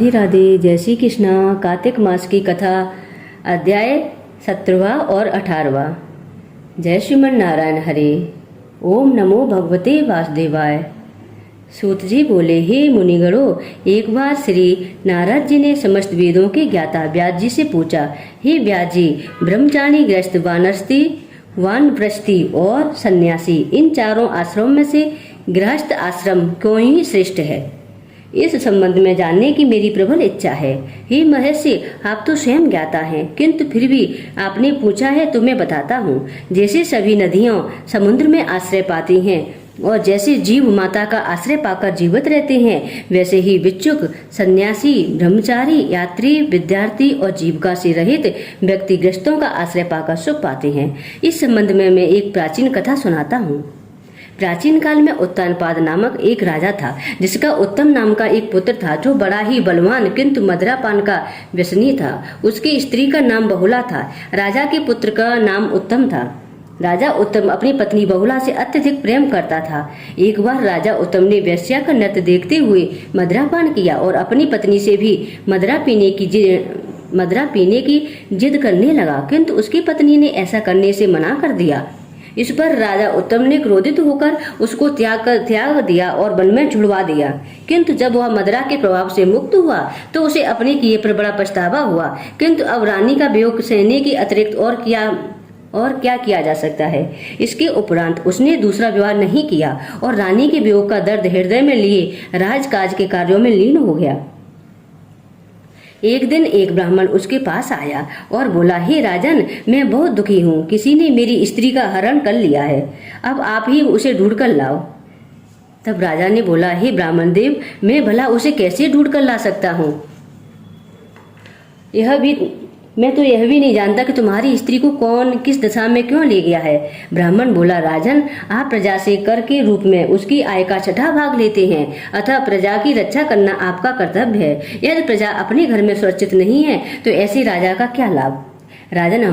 राधे राधे। जय श्री कृष्णा। कार्तिक मास की कथा, अध्याय 17वां और 18वां। जय श्रीमन नारायण हरे। ओम नमो भगवते वासुदेवाय। सूत जी बोले, हे मुनिगणों, एक बार श्री नारद जी ने समस्त वेदों के ज्ञाता व्यास जी से पूछा, हे व्यास जी, ब्रह्मचारी, गृहस्थ, वानरस्थी, वानप्रस्थी और सन्यासी, इन चारों आश्रम में से गृहस्थ आश्रम क्यों ही श्रेष्ठ है? इस संबंध में जानने की मेरी प्रबल इच्छा है। हे महर्षि, आप तो स्वयं ज्ञाता हैं, किंतु फिर भी आपने पूछा है तो मैं बताता हूँ। जैसे सभी नदियाँ समुद्र में आश्रय पाती हैं और जैसे जीव माता का आश्रय पाकर जीवित रहते हैं, वैसे ही भिक्षुक, सन्यासी, ब्रह्मचारी, यात्री, विद्यार्थी और जीविका से रहित व्यक्ति गृहस्थों का आश्रय पाकर सुख पाते हैं। इस संबंध में मैं एक प्राचीन कथा सुनाता हूँ। प्राचीन काल में उत्तानपाद नामक एक राजा था, जिसका उत्तम नाम का एक पुत्र था, जो बड़ा ही बलवान किंतु मदिरापान का व्यसनी था। उसकी स्त्री का नाम बहुला था। राजा के पुत्र का नाम उत्तम था। राजा उत्तम अपनी पत्नी बहुला से अत्यधिक प्रेम करता था। एक बार राजा उत्तम ने वेश्या का नृत्य देखते हुए मदिरापान किया और अपनी पत्नी से भी मदिरा पीने की जिद करने लगा, किंतु उसकी पत्नी ने ऐसा करने से मना कर दिया। इस पर राजा उत्तम ने क्रोधित होकर उसको त्याग दिया और वन में छुड़वा दिया। किंतु जब वह मदिरा के प्रभाव से मुक्त हुआ तो उसे अपने किए पर बड़ा पछतावा हुआ। किंतु अब रानी का वियोग सहने के अतिरिक्त और क्या किया जा सकता है? इसके उपरांत उसने दूसरा विवाह नहीं किया और रानी के वियोग का दर्द हृदय में लिए राजकाज के कार्यों में लीन हो गया। एक दिन एक ब्राह्मण उसके पास आया और बोला, हे राजन, मैं बहुत दुखी हूँ। किसी ने मेरी स्त्री का हरण कर लिया है। अब आप ही उसे ढूंढ कर लाओ। तब राजा ने बोला, हे ब्राह्मण देव, मैं भला उसे कैसे ढूंढ कर ला सकता हूँ? मैं तो यह भी नहीं जानता कि तुम्हारी स्त्री को कौन किस दशा में क्यों ले गया है। ब्राह्मण बोला, राजन, आप प्रजा से कर के रूप में उसकी आय का छठा भाग लेते हैं, अतः प्रजा की रक्षा करना आपका कर्तव्य है। यदि प्रजा अपने घर में सुरक्षित नहीं है तो ऐसे राजा का क्या लाभ? राजन,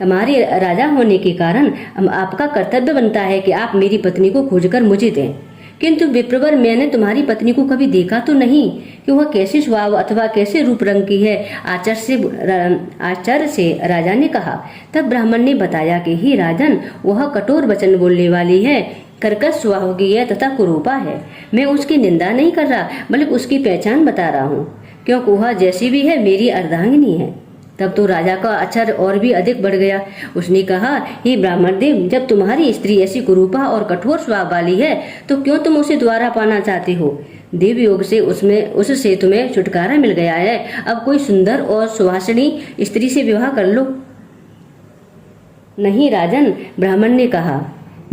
हमारे राजा होने के कारण आपका कर्तव्य बनता है कि आप मेरी पत्नी को खोजकर मुझे दें। किंतु विप्रवर, मैंने तुम्हारी पत्नी को कभी देखा तो नहीं कि वह कैसे स्वभाव अथवा कैसे रूप रंग की है। आश्चर्य से राजा ने कहा। तब ब्राह्मण ने बताया कि हे राजन, वह कठोर वचन बोलने वाली है, कर्कश स्वभाव की है तथा कुरूपा है। मैं उसकी निंदा नहीं कर रहा, बल्कि उसकी पहचान बता रहा हूँ, क्योंकि वह जैसी भी है मेरी अर्धांगिनी है। तब तो राजा का आश्चर्य और भी अधिक बढ़ गया। उसने कहा, हे ब्राह्मण देव, जब तुम्हारी स्त्री ऐसी कुरूपा और कठोर स्वभाव वाली है तो क्यों तुम उसे दोबारा पाना चाहते हो? देव योग से उससे तुम्हें छुटकारा मिल गया है। अब कोई सुंदर और सुहासिनी स्त्री से विवाह कर लो। नहीं राजन, ब्राह्मण ने कहा,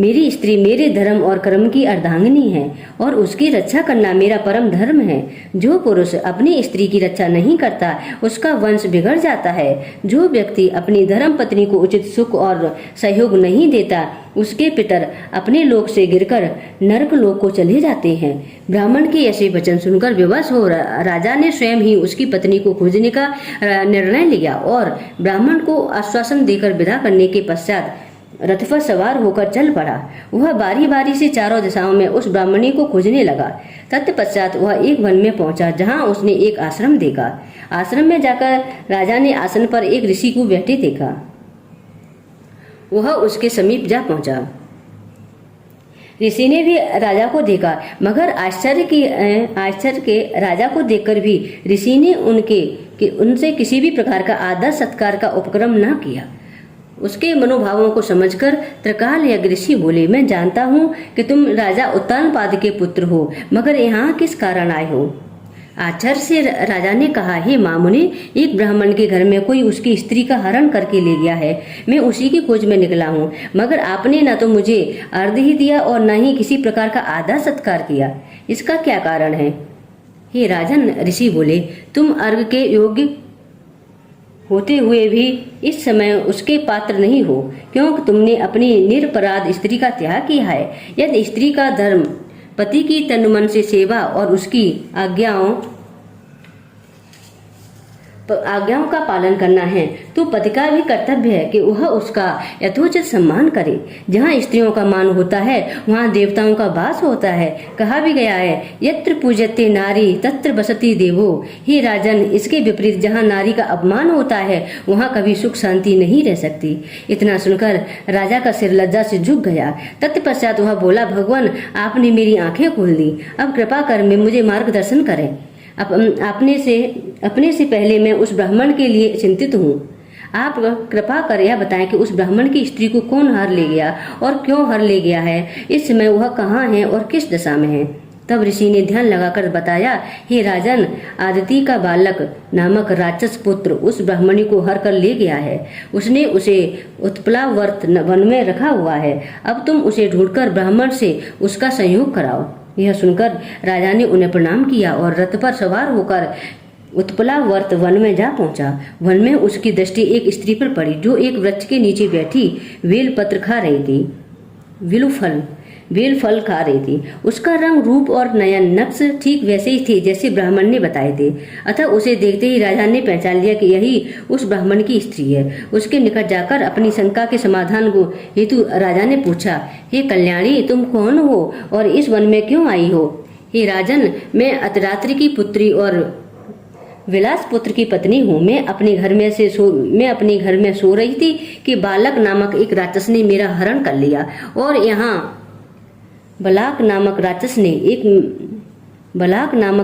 मेरी स्त्री मेरे धर्म और कर्म की अर्धांगिनी है और उसकी रक्षा करना मेरा परम धर्म है। जो पुरुष अपनी स्त्री की रक्षा नहीं करता उसका वंश बिगड़ जाता है। जो व्यक्ति अपनी धर्म पत्नी को उचित सुख और सहयोग नहीं देता, उसके पितर अपने लोक से गिरकर नरक लोक को चले जाते हैं। ब्राह्मण के ऐसे वचन सुनकर विवश हो राजा ने स्वयं ही उसकी पत्नी को खोजने का निर्णय लिया और ब्राह्मण को आश्वासन देकर विदा करने के पश्चात रथ पर सवार होकर चल पड़ा। वह बारी बारी से चारों दिशाओं में उस ब्राह्मणी को खोजने लगा। तत्पश्चात वह एक वन में पहुंचा, जहां उसने एक आश्रम देखा। आश्रम में जाकर राजा ने आसन पर एक ऋषि को बैठे देखा। वह उसके समीप जा पहुंचा। ऋषि ने भी राजा को देखा, मगर आश्चर्य के राजा को देखकर भी ऋषि ने उनसे किसी भी प्रकार का आदर सत्कार का उपक्रम न किया। उसके मनोभावों को समझकर त्रिकाल यज्ञ ऋषि बोले, मैं जानता हूँ कि तुम राजा उत्तानपाद के पुत्र हो, मगर यहाँ किस कारण आए हो? आश्चर्य से राजा ने कहा, हे मामुनि, एक ब्राह्मण के घर में कोई उसकी स्त्री का हरण करके ले गया है। मैं उसी की खोज में निकला हूँ, मगर आपने न तो मुझे अर्घ ही दिया और न ही किसी प्रकार का आदर सत्कार किया। इसका क्या कारण है? हे राजन, ऋषि बोले, तुम अर्घ के योग्य होते हुए भी इस समय उसके पात्र नहीं हो, क्योंकि तुमने अपनी निरपराध स्त्री का त्याग किया है। यदि स्त्री का धर्म पति की तन मन से सेवा और उसकी आज्ञाओं आज्ञाओं का पालन करना है तो पति का भी कर्तव्य है कि वह उसका यथोचित सम्मान करे। जहाँ स्त्रियों का मान होता है वहाँ देवताओं का वास होता है। कहा भी गया है, यत्र पूजते नारी तत्र बसती देवो। हे राजन, इसके विपरीत जहाँ नारी का अपमान होता है वहाँ कभी सुख शांति नहीं रह सकती। इतना सुनकर राजा का सिर लज्जा से झुक गया। तत्पश्चात वह बोला, भगवान, आपने मेरी आंखें खोल दी, अब कृपा कर मुझे मार्गदर्शन करें। अपने से पहले मैं उस ब्राह्मण के लिए चिंतित हूँ। आप कृपा कर यह बताएं कि उस ब्राह्मण की स्त्री को कौन हर ले गया और क्यों हर ले गया है, इस समय वह कहाँ है और किस दशा में है। तब ऋषि ने ध्यान लगाकर बताया, हे राजन, आदिति का बालक नामक राक्षस पुत्र उस ब्राह्मणी को हर कर ले गया है। उसने उसे उत्पलावर्त वन में रखा हुआ है। अब तुम उसे ढूंढकर ब्राह्मण से उसका संयोग कराओ। यह सुनकर राजा ने उन्हें प्रणाम किया और रथ पर सवार होकर उत्पलावर्त वन में जा पहुंचा। वन में उसकी दृष्टि एक स्त्री पर पड़ी जो एक वृक्ष के नीचे बैठी बेल पत्र खा रही थी। बेल फल खा रही थी। उसका रंग, रूप और नयन नक्श ठीक वैसे ही थे जैसे ब्राह्मण ने बताए थे। अतः उसे देखते ही राजा ने पहचान लिया कि यही उस ब्राह्मण की स्त्री है। उसके निकट जाकर अपनी शंका के समाधान को हेतु राजा ने पूछा, हे कल्याणी, तुम कौन हो और इस वन में क्यों आई हो? हे राजन, मैं अतरात्रि की पुत्री और विलास पुत्र की पत्नी हूँ। मैं अपने घर में सो रही थी कि बालक नामक एक राक्षस ने मेरा हरण कर लिया और यहाँ बलाक नामक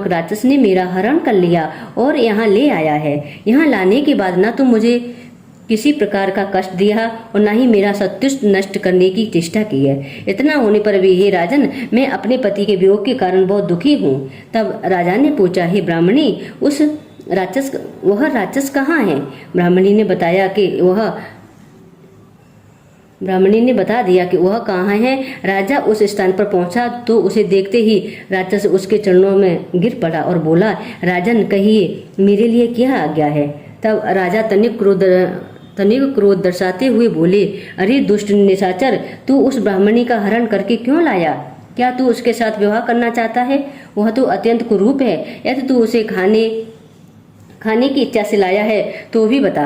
राक्षस ने मेरा हरण कर लिया और यहाँ ले आया है। यहाँ लाने के बाद न तो मुझे किसी प्रकार का कष्ट दिया और न ही मेरा सत्युष्ट नष्ट करने की चेष्टा की है। इतना होने पर भी हे राजन, मैं अपने पति के वियोग के कारण बहुत दुखी हूँ। तब राजा ने पूछा, हे ब्राह्मणी, वह राक्षस कहाँ है? ब्राह्मणी ने बता दिया कि वह कहाँ है। राजा उस स्थान पर पहुंचा तो उसे देखते ही राक्षस उसके चरणों में गिर पड़ा और बोला, राजन, कहिए मेरे लिए क्या आज्ञा है? तब राजा तनिक क्रोध दर्शाते हुए बोले, अरे दुष्ट निशाचर, तू उस ब्राह्मणी का हरण करके क्यों लाया? क्या तू उसके साथ विवाह करना चाहता है? वह तो अत्यंत कुरूप है। यदि तू उसे खाने की इच्छा से लाया है तो भी बता।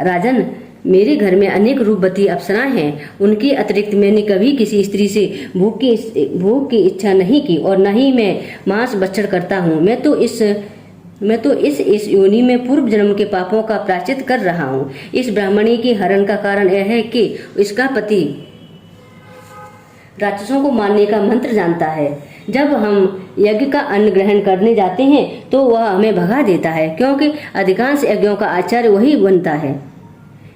राजन, मेरे घर में अनेक रूपवती अप्सराएं हैं। उनके अतिरिक्त मैंने कभी किसी स्त्री से भोग की इच्छा नहीं की और न ही मैं मांस भक्षण करता हूँ। मैं तो इस योनि में पूर्व जन्म के पापों का प्रायश्चित कर रहा हूँ। इस ब्राह्मणी के हरण का कारण यह है कि इसका पति राक्षसों को मारने का मंत्र जानता है। जब हम यज्ञ का अन्न ग्रहण करने जाते हैं तो वह हमें भगा देता है, क्योंकि अधिकांश यज्ञों का आचार्य वही बनता है।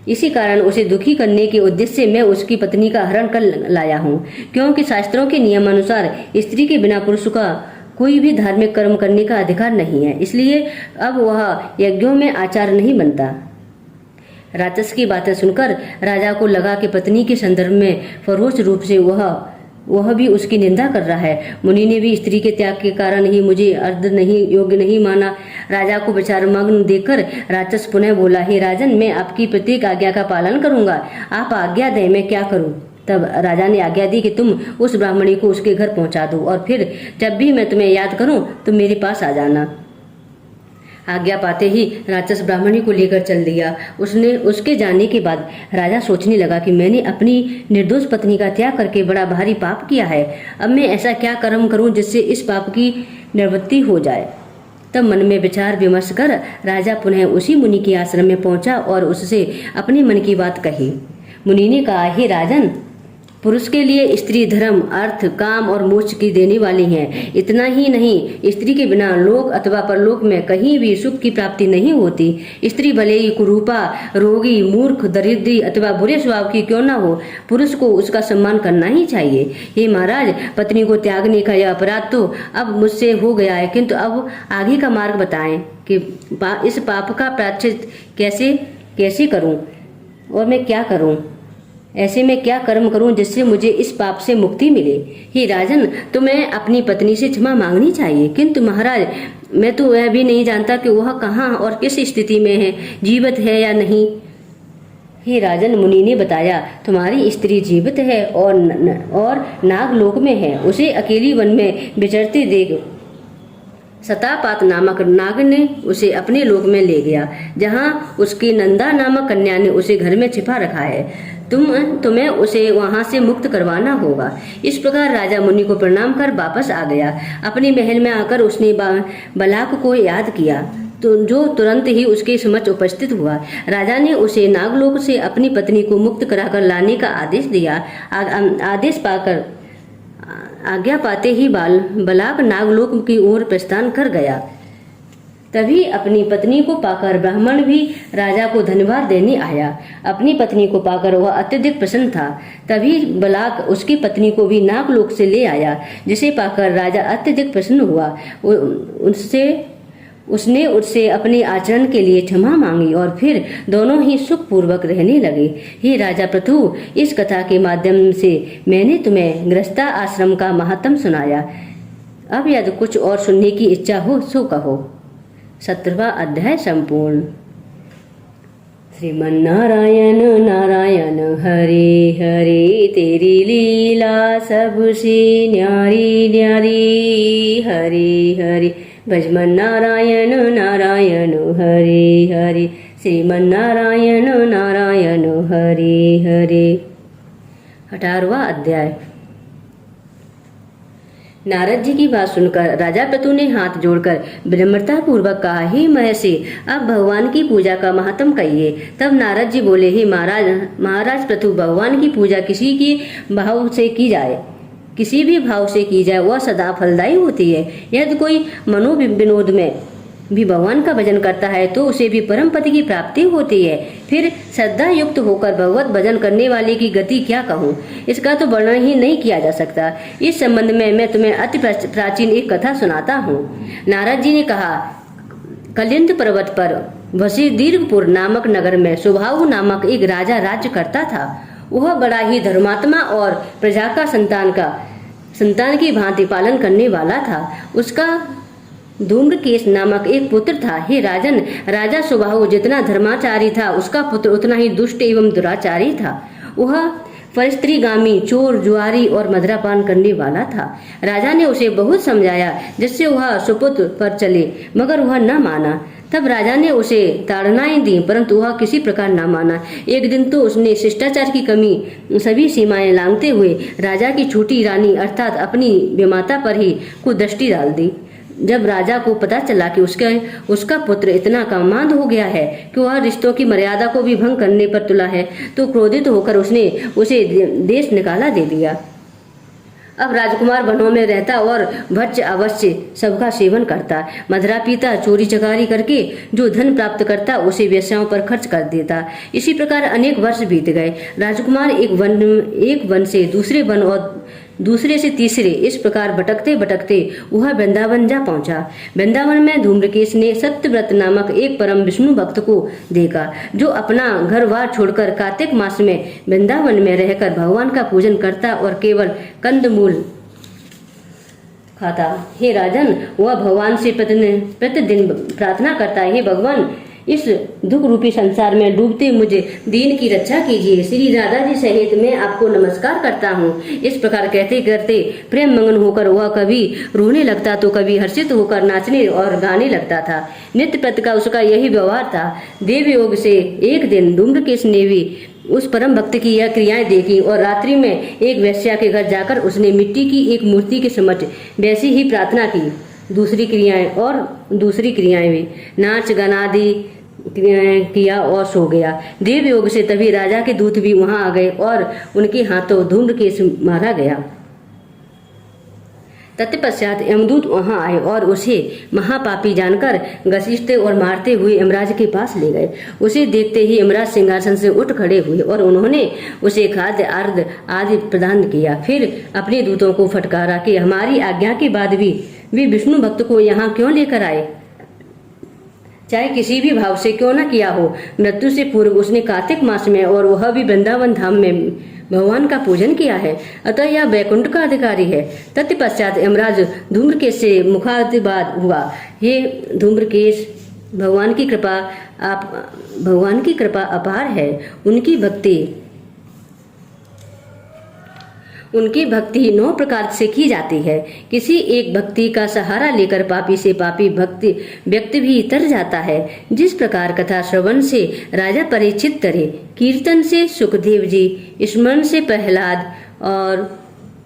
इसी कारण उसे दुखी करने के उद्देश्य से मैं उसकी पत्नी का हरण कर लाया हूँ, क्योंकि शास्त्रों के नियम अनुसार स्त्री के बिना पुरुष का कोई भी धार्मिक कर्म करने का अधिकार नहीं है। इसलिए अब वह यज्ञों में आचार्य नहीं बनता। राक्षस की बातें सुनकर राजा को लगा कि पत्नी के संदर्भ में फरोश रूप से वह भी उसकी निंदा कर रहा है। मुनि ने भी स्त्री के त्याग के कारण ही मुझे योग्य नहीं माना। राजा को विचार मग्न देखकर राक्षस पुनः बोला, हे राजन, मैं आपकी प्रत्येक आज्ञा का पालन करूंगा। आप आज्ञा दें, मैं क्या करूं? तब राजा ने आज्ञा दी कि तुम उस ब्राह्मणी को उसके घर पहुंचा दो और फिर जब भी मैं तुम्हें याद करूं तुम मेरे पास आ जाना। आज्ञा पाते ही राक्षस ब्राह्मणी को लेकर चल दिया। उसके जाने के बाद राजा सोचने लगा कि मैंने अपनी निर्दोष पत्नी का त्याग करके बड़ा भारी पाप किया है। अब मैं ऐसा क्या कर्म करूं जिससे इस पाप की निवृत्ति हो जाए। तब मन में विचार विमर्श कर राजा पुनः उसी मुनि के आश्रम में पहुंचा और उससे अपने मन की बात कही। मुनि ने कहा, हे राजन, पुरुष के लिए स्त्री धर्म, अर्थ, काम और मोक्ष की देने वाली है। इतना ही नहीं, स्त्री के बिना लोक अथवा परलोक में कहीं भी सुख की प्राप्ति नहीं होती। स्त्री भले ही कुरूपा, रोगी, मूर्ख, दरिद्री अथवा बुरे स्वभाव की क्यों न हो, पुरुष को उसका सम्मान करना ही चाहिए। हे महाराज, पत्नी को त्यागने का यह अपराध तो अब मुझसे हो गया है, किंतु अब आगे का मार्ग बताएं कि इस पाप का प्रायश्चित कैसे करूं और मैं क्या करूं? ऐसे में क्या कर्म करूं जिससे मुझे इस पाप से मुक्ति मिले? हे राजन, तुम्हें अपनी पत्नी से क्षमा मांगनी चाहिए, किंतु महाराज, मैं तो वह भी नहीं जानता कि वह कहाँ और किस स्थिति में है, जीवित है या नहीं। हे राजन, मुनि ने बताया, तुम्हारी स्त्री जीवित है और नागलोक में है। उसे अकेली वन में विचरते देख सतापात नामक नाग ने उसे अपने लोक में ले गया, जहाँ उसकी नंदा नामक कन्या ने उसे घर में छिपा रखा है। तुम्हें उसे वहां से मुक्त करवाना होगा। इस प्रकार राजा मुनि को प्रणाम कर वापस आ गया। अपने महल में आकर उसने बलाक को याद किया, तो जो तुरंत ही उसके समक्ष उपस्थित हुआ। राजा ने उसे नागलोक से अपनी पत्नी को मुक्त कराकर लाने का आदेश दिया। आदेश पाकर आज्ञा पाते ही बलाक नागलोक की ओर प्रस्थान कर गया। तभी अपनी पत्नी को पाकर ब्राह्मण भी राजा को धन्यवाद देने आया। अपनी पत्नी को पाकर वह अत्यधिक प्रसन्न था। तभी बलाक उसकी पत्नी को भी नागलोक से ले आया, जिसे पाकर राजा अत्यधिक प्रसन्न हुआ। उसने उससे अपने आचरण के लिए क्षमा मांगी और फिर दोनों ही सुखपूर्वक रहने लगे। हे राजा पृथु, इस कथा के माध्यम से मैंने तुम्हें गृहस्था आश्रम का महात्म सुनाया। अब यदि कुछ और सुनने की इच्छा हो सो कहो। 17वां अध्याय संपूर्ण। श्रीमन्नारायण नारायण हरे हरे, तेरी लीला सबसे न्यारी न्यारी। हरे हरे भजमन नारायण नारायण हरे हरे, श्रीमन्नारायण नारायण हरे हरे। 18वां अध्याय। नारद जी की बात सुनकर राजा पृथु ने हाथ जोड़कर विनम्रता पूर्वक कहा, हे महर्षि, अब भगवान की पूजा का महत्व कहिए। तब नारद जी बोले, हे महाराज पृथु, भगवान की पूजा किसी भी भाव से की जाए वह सदा फलदायी होती है। यदि कोई मनोविनोद में भी भगवान का भजन करता है तो उसे भी परम पद की प्राप्ति होती है। फिर श्रद्धा युक्त होकर भगवत भजन करने वाले की गति क्या कहूँ, इसका तो वर्णन ही नहीं किया जा सकता। इस संबंध में मैं तुम्हें अति प्राचीन एक कथा सुनाता हूँ। नारद जी ने कहा, कलिंद पर्वत पर वसी दीर्घपुर नामक नगर में सुबाहु नामक एक राजा राज्य करता था। वह बड़ा ही धर्मात्मा और प्रजा का संतान की भांति पालन करने वाला था। उसका धूम्रकेश नामक एक पुत्र था। हे राजन, राजा सुबाहु जितना धर्माचारी था, उसका पुत्र उतना ही दुष्ट एवं दुराचारी था। वह परस्त्रीगामी, चोर, जुआरी और मदिरापान करने वाला था। राजा ने उसे बहुत समझाया जिससे वह सुपुत्र पर चले, मगर वह न माना। तब राजा ने उसे ताड़नाएं दी, परंतु वह किसी प्रकार न माना। एक दिन तो उसने शिष्टाचार की कमी सभी सीमाएं लांघते हुए राजा की छोटी रानी अर्थात अपनी विमाता पर ही कुदृष्टि डाल दी। जब राजा को पता चला कि उसका पुत्र इतना कामांध हो गया है कि वह रिश्तों की मर्यादा को भी भंग करने पर तुला है, तो क्रोधित होकर उसने उसे देश निकाला दे दिया। अब राजकुमार वनों में रहता और भक्ष्य अवश्य सबका सेवन करता, मदिरा पीता, चोरी चकारी करके जो धन प्राप्त करता उसे वेश्याओं पर खर्च कर देता। इसी प्रकार अनेक वर्ष बीत गए। राजकुमार एक वन से दूसरे वन और दूसरे से तीसरे इस प्रकार भटकते भटकते वह वृंदावन जा पहुंचा। वृंदावन में धूम्रकेश ने सत्यव्रत नामक एक परम विष्णु भक्त को देखा, जो अपना घर बार छोड़कर कार्तिक मास में वृंदावन में रहकर भगवान का पूजन करता और केवल कंदमूल खाता। हे राजन, वह भगवान से प्रतिदिन प्रार्थना करता, हे भगवान, इस दुख रूपी संसार में डूबते मुझे दीन की रक्षा कीजिए। श्री राधा जी सहित मैं आपको नमस्कार करता हूँ। इस प्रकार कहते करते प्रेम मगन होकर वह कभी रोने लगता तो कभी हर्षित होकर नाचने और गाने लगता था। नित्य प्रति का उसका यही व्यवहार था। देव योग से एक दिन धूम्रकेश ने भी उस परम भक्त की यह क्रियाएं देखी और रात्रि में एक वेश्या के घर जाकर उसने मिट्टी की एक मूर्ति के समक्ष वैसी ही प्रार्थना की। दूसरी क्रियाएं भी नाच गानादि किया और सो गया। देव योग से तभी राजा के दूत भी वहां आ गए और उनके हाथों धूम्रकेश मारा गया। तत्पश्चात यमदूत वहां आए और उसे महापापी जानकर घसीटते और मारते हुए यमराज के पास ले गए। उसे देखते ही यमराज सिंहासन से उठ खड़े हुए और उन्होंने उसे खाद्य अर्घ आदि प्रदान किया। फिर अपने दूतों को फटकारा कि हमारी आज्ञा के बाद भी वे विष्णु भक्त को यहाँ क्यों लेकर आए, चाहे किसी भी भाव से क्यों न किया हो। मृत्यु से पूर्व उसने कार्तिक मास में और वह भी वृंदावन धाम में भगवान का पूजन किया है, अतः यह वैकुंठ का अधिकारी है। तत्पश्चात यमराज धूम्रकेश से मुखातिवाद हुआ। हे धूम्रकेश, भगवान की कृपा अपार है। उनकी भक्ति 9 प्रकार से की जाती है। किसी एक भक्ति का सहारा लेकर पापी से पापी भक्ति व्यक्ति भी तर जाता है। जिस प्रकार कथा श्रवण से राजा परीक्षित तरे, कीर्तन से सुखदेव जी, स्मरण से प्रहलाद और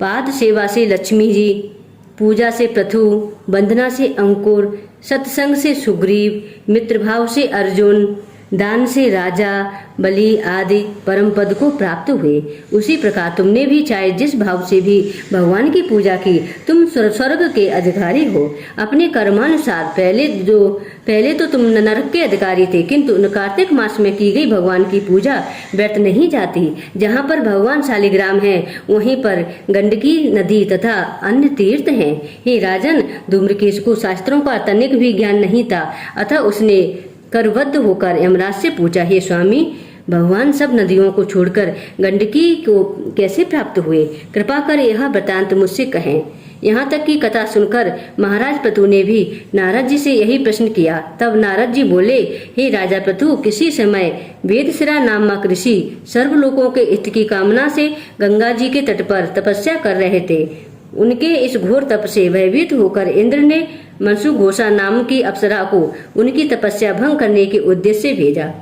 पाद सेवा से लक्ष्मी जी, पूजा से पृथु, वंदना से अंकुर, सत्संग से सुग्रीव, मित्रभाव से अर्जुन, दान से राजा बलि आदि परम पद को प्राप्त हुए, उसी प्रकार तुमने भी चाहे जिस भाव से भी भगवान की पूजा की, तुम स्वर्ग के अधिकारी हो। अपने कर्मानुसार पहले तो तुम नरक के अधिकारी थे, किंतु कार्तिक मास में की गई भगवान की पूजा व्यर्थ नहीं जाती। जहाँ पर भगवान शालिग्राम है, वहीं पर गंडकी नदी तथा अन्य तीर्थ हैं। हे राजन, धूम्रकेश को शास्त्रों का तनिक भी ज्ञान नहीं था, अतः उसने करबद्ध होकर यमराज से पूछा, हे स्वामी, भगवान सब नदियों को छोड़कर गंडकी को कैसे प्राप्त हुए? कृपा कर यह वृतांत मुझसे कहें। यहाँ तक की कथा सुनकर महाराज पृथु ने भी नारद जी से यही प्रश्न किया। तब नारद जी बोले, हे राजा पृथु, किसी समय वेदशिरा नामक ऋषि सर्वलोकों के हित की कामना से गंगा जी के तट पर तपस्या कर रहे थे। उनके इस घोर तप से भयभीत होकर इंद्र ने मंजू घोषा नाम की अप्सरा को उनकी तपस्या भंग करने के उद्देश्य से भेजा।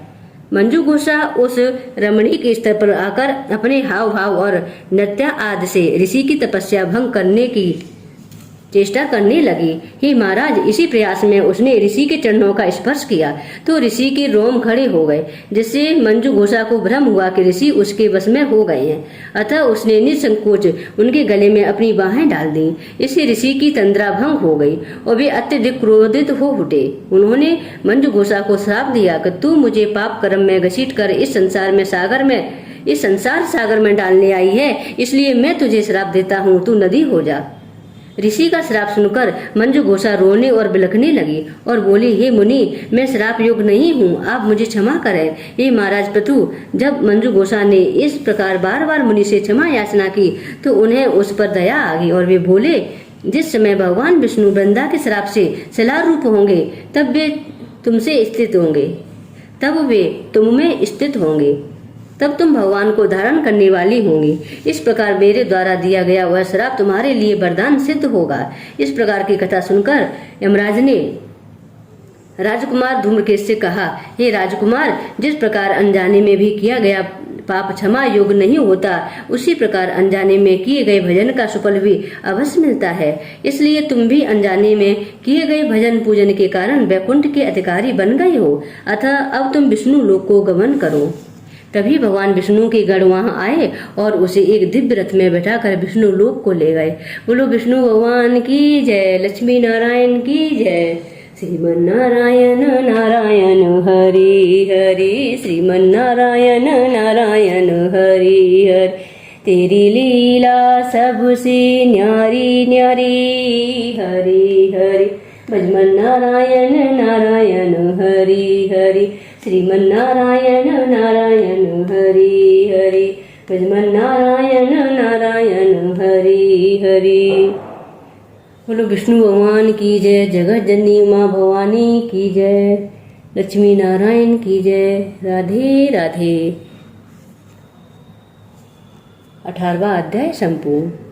मंजू घोषा उस रमणीक स्तर पर आकर अपने हाव भाव और नृत्य आदि से ऋषि की तपस्या भंग करने की चेष्टा करने लगी। हे महाराज, इसी प्रयास में उसने ऋषि के चरणों का स्पर्श किया तो ऋषि के रोम खड़े हो गए, जिससे मंजू घोषा को भ्रम हुआ कि ऋषि उसके वश में हो गए हैं। अतः उसने निसंकोच उनके गले में अपनी बाहें डाल दी। इससे ऋषि की तंद्रा भंग हो गई और वे अत्यधिक क्रोधित हो उठे। उन्होंने मंजू घोषा को श्राप दिया कि तू मुझे पाप कर्म में घसीट कर इस संसार सागर में डालने आई है, इसलिए मैं तुझे श्राप देता हूँ, तू नदी हो जा। ऋषि का श्राप सुनकर मंजू घोषा रोने और बिलखने लगी और बोली, हे मुनि, मैं श्राप योग्य नहीं हूँ, आप मुझे क्षमा करें। हे महाराज पृथु, जब मंजू घोषा ने इस प्रकार बार बार मुनि से क्षमा याचना की तो उन्हें उस पर दया आ गई और वे बोले, जिस समय भगवान विष्णु वृंदा के श्राप से शिलार रूप होंगे तब वे तुम में स्थित होंगे, तब तुम भगवान को धारण करने वाली होंगी। इस प्रकार मेरे द्वारा दिया गया वह श्राप तुम्हारे लिए वरदान सिद्ध होगा। इस प्रकार की कथा सुनकर यमराज ने राजकुमार धूम्रकेश से कहा, हे राजकुमार, जिस प्रकार अनजाने में भी किया गया पाप क्षमा योग्य नहीं होता, उसी प्रकार अनजाने में किए गए भजन का सुफल भी अवश्य मिलता है। इसलिए तुम भी अनजाने में किए गए भजन पूजन के कारण वैकुंठ के अधिकारी बन गए हो। अतः अब तुम विष्णु लोक को गमन करो। तभी भगवान विष्णु के गण वहां आए और उसे एक दिव्य रथ में बैठाकर विष्णु लोक को ले गए। बोलो विष्णु भगवान की जय, लक्ष्मी नारायण की जय। श्रीमन नारायण नारायण हरि हरि, श्रीमन नारायण नारायण हरि हरि। तेरी लीला सबसे न्यारी न्यारी, हरि हरि। भजमन नारायण नारायण हरि हरि, श्रीमन नारायण नारायण हरि हरि। भजमन नारायण नारायण हरि हरि। बोलो विष्णु भगवान की जय, जगत जननी माँ भवानी की जय, लक्ष्मी नारायण की जय। राधे राधे। 18वां अध्याय संपूर्ण।